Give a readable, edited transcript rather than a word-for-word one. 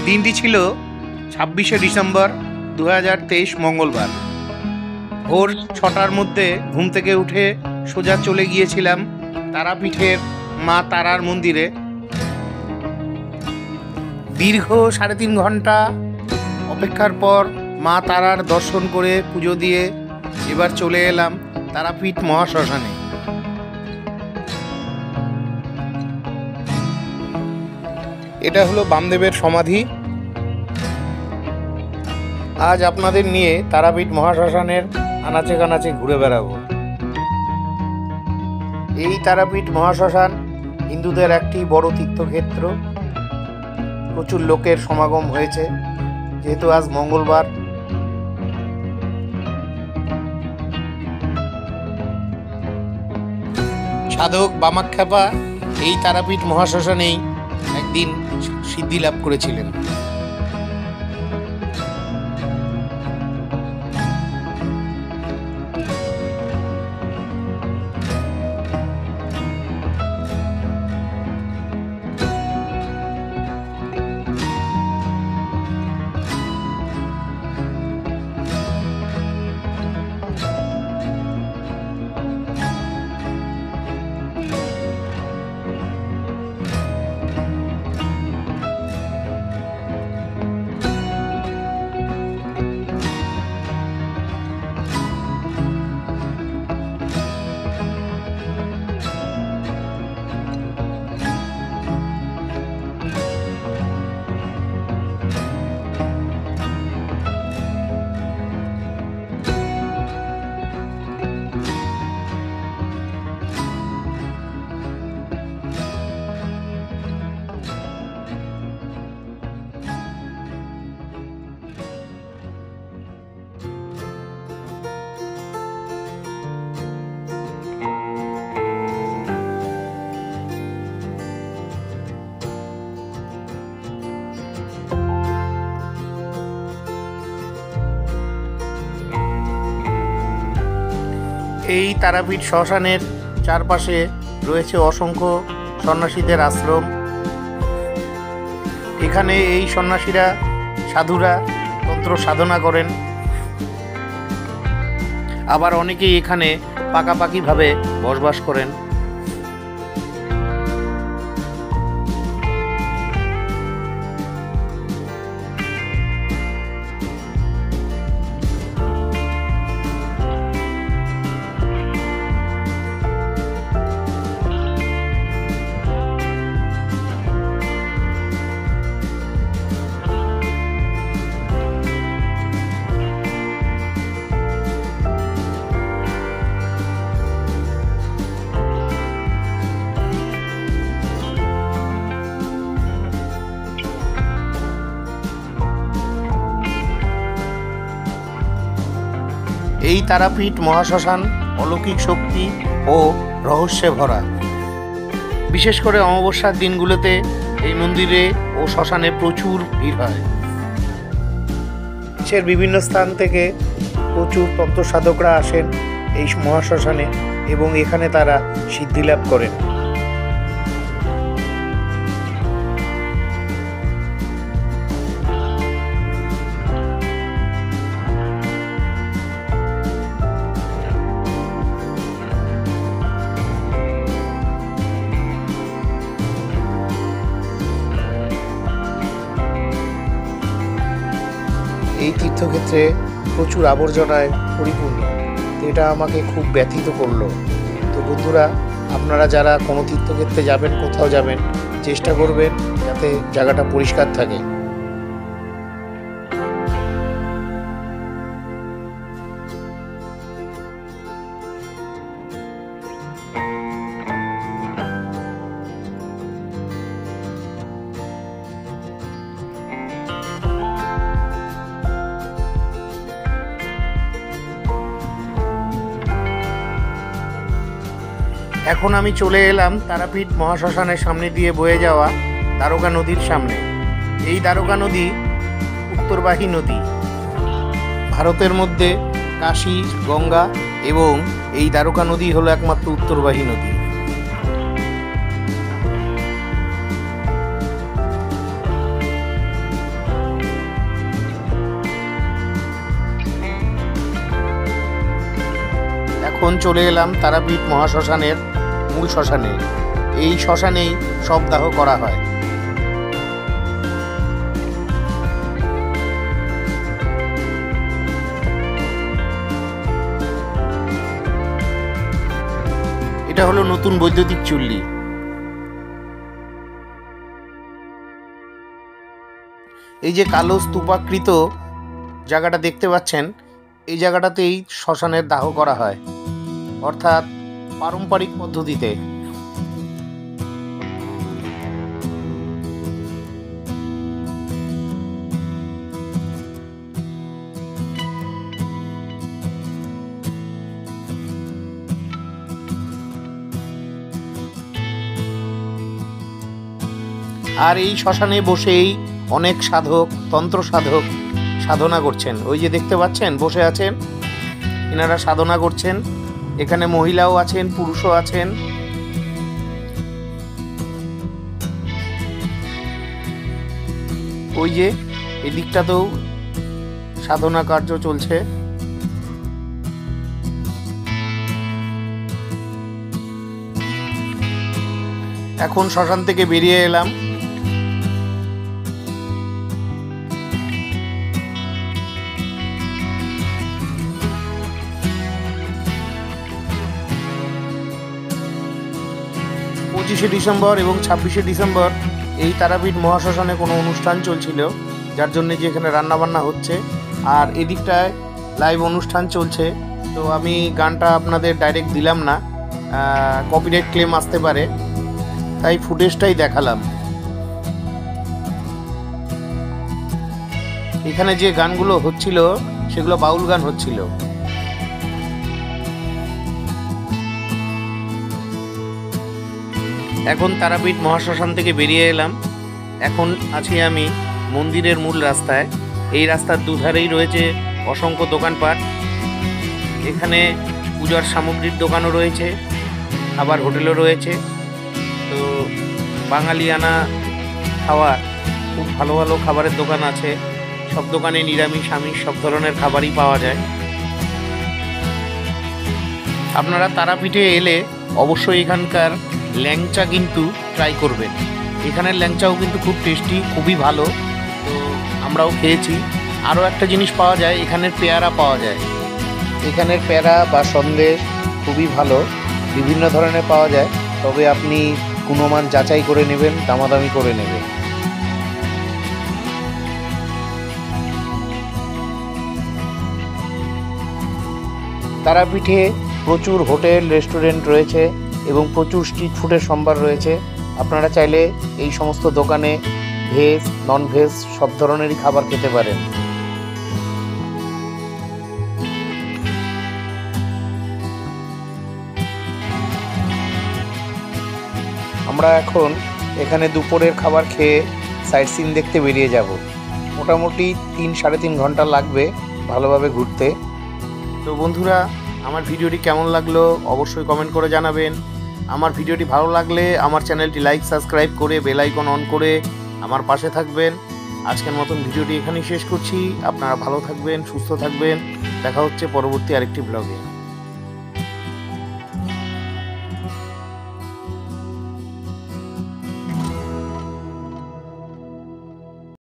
দিনটি ছিল 26শে ডিসেম্বর 2023 মঙ্গলবার। ভোর 6টার মধ্যে ঘুম থেকে উঠে সোজা চলে গিয়েছিলাম তারাপীঠের মা তারার মন্দিরে। দীর্ঘ 3.5 ঘন্টা অপেক্ষার পর মা তারার দর্শন করে পুজো দিয়ে এবার চলে এলাম তারাপীঠ মহাশ্মশানে। এটা হলো বামদেবের সমাধি। আজ আপনাদের নিয়ে তারাপীঠ মহাশ্মশানের আনাচে কানাচে ঘুরে বেড়াবো। এই তারাপীঠ মহাশ্মশান হিন্দুদের একটি বড় তীর্থক্ষেত্র। প্রচুর লোকের সমাগম হয়েছে যেহেতু আজ মঙ্গলবার। সাধক বামাখ্যাপা এই তারাপীঠ মহাশ্মশানেই একদিন সিদ্ধি লাভ করেছিলেন। এই তারাপীঠ শ্মশানের চারপাশে রয়েছে অসংখ্য সন্ন্যাসীদের আশ্রম। এখানে এই সন্ন্যাসীরা সাধুরা তন্ত্র সাধনা করেন। আবার অনেকেই এখানে পাকাপাকিভাবে বসবাস করেন। এই তারাপীঠ মহাশ্মশান অলৌকিক শক্তি ও রহস্যে ভরা। বিশেষ করে অমাবস্যার দিনগুলোতে এই মন্দিরে ও শ্মশানে প্রচুর ভিড় হয়। দেশের বিভিন্ন স্থান থেকে প্রচুর তন্ত্র সাধকরা আসেন এই মহাশ্মশানে এবং এখানে তারা সিদ্ধি লাভ করেন। এই তীর্থক্ষেত্রে প্রচুর আবর্জনায় পরিপূর্ণ, এটা আমাকে খুব ব্যথিত করলো। তো বন্ধুরা, আপনারা যারা কোনো তীর্থক্ষেত্রে যাবেন, কোথাও যাবেন, চেষ্টা করবেন যাতে জায়গাটা পরিষ্কার থাকে। এখন আমি চলে এলাম তারাপীঠ মহাশ্মশানের সামনে দিয়ে বয়ে যাওয়া দ্বারকা নদীর সামনে। এই দ্বারকা নদী উত্তরবাহী নদী। ভারতের মধ্যে কাশী, গঙ্গা এবং এই দ্বারকা নদী হলো একমাত্র উত্তরবাহী নদী। এখন চলে এলাম তারাপীঠ মহাশ্মশানের মূল শ্মশানে। এই শ্মশানেই সব দাহ করা হয়। এটা হলো নতুন বৈদ্যুতিক চুল্লি। এই যে কালো স্তূপাকৃত জায়গাটা দেখতে পাচ্ছেন, এই জায়গাটাতেই শ্মশানের দাহ করা হয়, অর্থাৎ পারম্পরিক পদ্ধতিতে। আর এই শ্মশানে বসেই অনেক সাধক, তন্ত্র সাধক সাধনা করছেন। ওই যে দেখতে পাচ্ছেন বসে আছেন, এনারা সাধনা করছেন। এখানে মহিলাও আছেন, পুরুষও আছেন। ওই যে এদিকটাতেও সাধনা কার্য চলছে। এখন শ্মশান থেকে বেরিয়ে এলাম। ডিসেম্বর এবং 26শে ডিসেম্বর এই তারাপীঠ মহাশ্মশানে কোনো অনুষ্ঠান চলছিল, যার জন্য যে এখানে রান্নাবান্না হচ্ছে। আর এদিকটায় লাইভ অনুষ্ঠান চলছে। তো আমি গানটা আপনাদের ডাইরেক্ট দিলাম না, কপিরাইট ক্লেম আসতে পারে, তাই ফুটেজটাই দেখালাম। এখানে যে গানগুলো হচ্ছিল সেগুলো বাউল গান হচ্ছিল। এখন তারাপীঠ মহাশ্মশান থেকে বেরিয়ে এলাম। এখন আছি আমি মন্দিরের মূল রাস্তায়। এই রাস্তার দুধারেই রয়েছে অসংখ্য দোকানপাট। এখানে পূজার সামগ্রীর দোকানও রয়েছে, আবার হোটেলও রয়েছে। তো বাঙালিয়ানা খাবার, খুব ভালো ভালো খাবারের দোকান আছে। সব দোকানে নিরামিষ আমিষ সব ধরনের খাবারই পাওয়া যায়। আপনারা তারাপীঠে এলে অবশ্যই এখানকার ল্যাংচা কিন্তু ট্রাই করবেন। এখানের ল্যাংচাও কিন্তু খুব টেস্টি, খুবই ভালো। তো আমরাও খেয়েছি। আরও একটা জিনিস পাওয়া যায়, এখানের পেয়ারা পাওয়া যায়। এখানের পেয়ারা বা সন্দেশ খুবই ভালো, বিভিন্ন ধরনের পাওয়া যায়। তবে আপনি গুণমান যাচাই করে নেবেন, দামাদামি করে নেবেন। তারাপীঠে প্রচুর হোটেল, রেস্টুরেন্ট রয়েছে এবং প্রচুর স্ট্রিট ফুডের সম্ভার রয়েছে। আপনারা চাইলে এই সমস্ত দোকানে ভেজ, নন ভেজ সব ধরনেরই খাবার খেতে পারেন। আমরা এখন এখানে দুপুরের খাবার খেয়ে সাইট সিন দেখতে বেরিয়ে যাব। মোটামুটি 3-3.5 ঘন্টা লাগবে ভালোভাবে ঘুরতে। তো বন্ধুরা, আমার ভিডিওটি কেমন লাগলো অবশ্যই কমেন্ট করে জানাবেন। আমার ভিডিওটি ভালো লাগলে আমার চ্যানেলটি লাইক, সাবস্ক্রাইব করে বেল আইকন অন করে আমার পাশে থাকবেন। আজকের মতন ভিডিওটি এখানেই শেষ করছি। আপনারা ভালো থাকবেন, সুস্থ থাকবেন। দেখা হচ্ছে পরবর্তী আরেকটি ব্লগে।